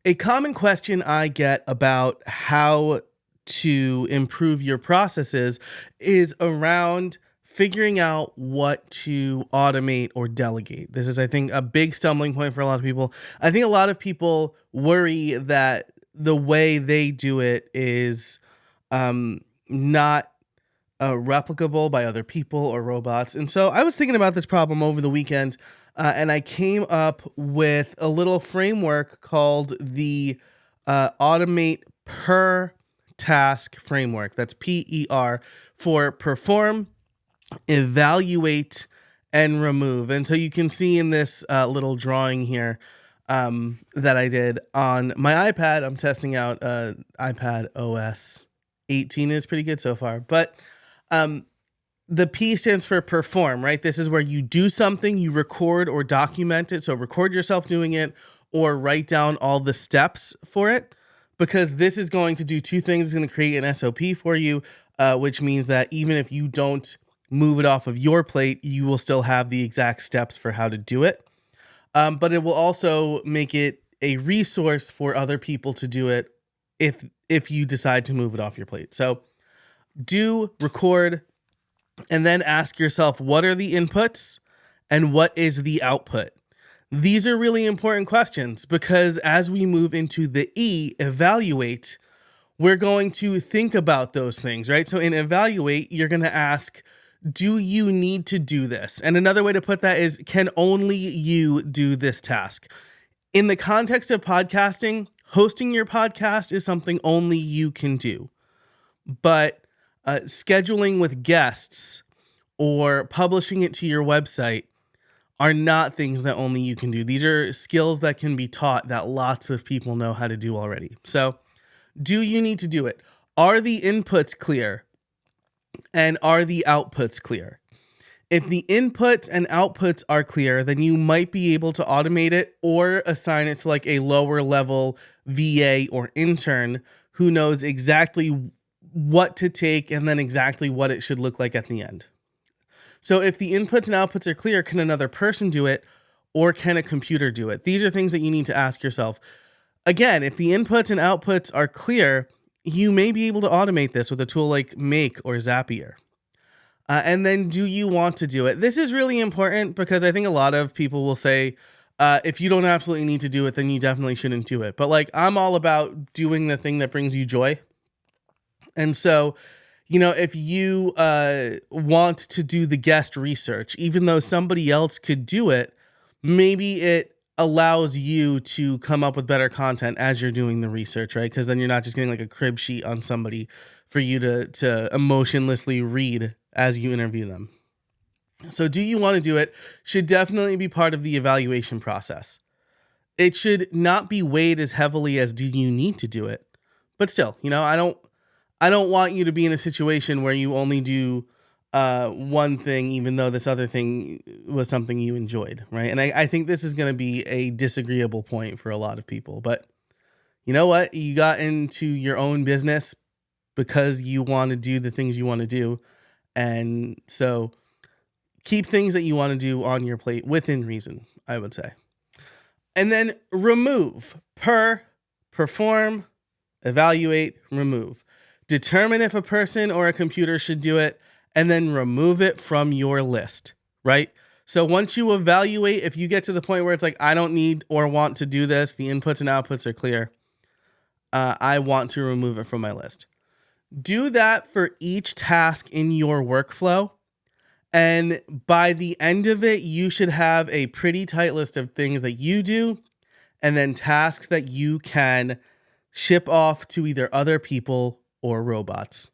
A common question I get about how to improve your processes is around figuring out what to automate or delegate. This is, I think, a big stumbling point for a lot of people. I think a lot of people worry that the way they do it is not replicable by other people or robots. And so I was thinking about this problem over the weekend, and I came up with a little framework called the Automate Per Task Framework. That's P.E.R. for perform, evaluate, and remove. And so you can see in this little drawing here that I did on my iPad. I'm testing out iPad OS 18 is pretty good so far. But the P stands for perform, right? This is where you do something, you record or document it. So record yourself doing it or write down all the steps for it, because this is going to do two things. It's going to create an SOP for you, which means that even if you don't move it off of your plate, you will still have the exact steps for how to do it. But it will also make it a resource for other people to do it if you decide to move it off your plate. So do, record, and then ask yourself, what are the inputs and what is the output? These are really important questions because as we move into the E, evaluate, we're going to think about those things, right? So in evaluate, you're going to ask, do you need to do this? And another way to put that is, can only you do this task? In the context of podcasting, hosting your podcast is something only you can do. But scheduling with guests or publishing it to your website are not things that only you can do. These are skills that can be taught that lots of people know how to do already. So do you need to do it? Are the inputs clear? And are the outputs clear? If the inputs and outputs are clear, then you might be able to automate it or assign it to like a lower level VA or intern who knows exactly what to take and then exactly what it should look like at the end. So if the inputs and outputs are clear, can another person do it or can a computer do it? These are things that you need to ask yourself. Again, if the inputs and outputs are clear, you may be able to automate this with a tool like Make or Zapier. And then do you want to do it? This is really important because I think a lot of people will say, if you don't absolutely need to do it, then you definitely shouldn't do it. But like, I'm all about doing the thing that brings you joy. And so, if you want to do the guest research, even though somebody else could do it, maybe it allows you to come up with better content as you're doing the research, right? Because then you're not just getting like a crib sheet on somebody for you to emotionlessly read as you interview them. So do you want to do it? Should definitely be part of the evaluation process. It should not be weighed as heavily as do you need to do it. But still, I don't want you to be in a situation where you only do one thing, even though this other thing was something you enjoyed, right? And I think this is going to be a disagreeable point for a lot of people. But you know what? You got into your own business because you want to do the things you want to do. And so keep things that you want to do on your plate within reason, I would say. And then remove, perform, evaluate, remove. Determine if a person or a computer should do it, and then remove it from your list, right? So once you evaluate, if you get to the point where it's like, I don't need or want to do this, the inputs and outputs are clear, I want to remove it from my list. Do that for each task in your workflow. And by the end of it, you should have a pretty tight list of things that you do and then tasks that you can ship off to either other people or robots.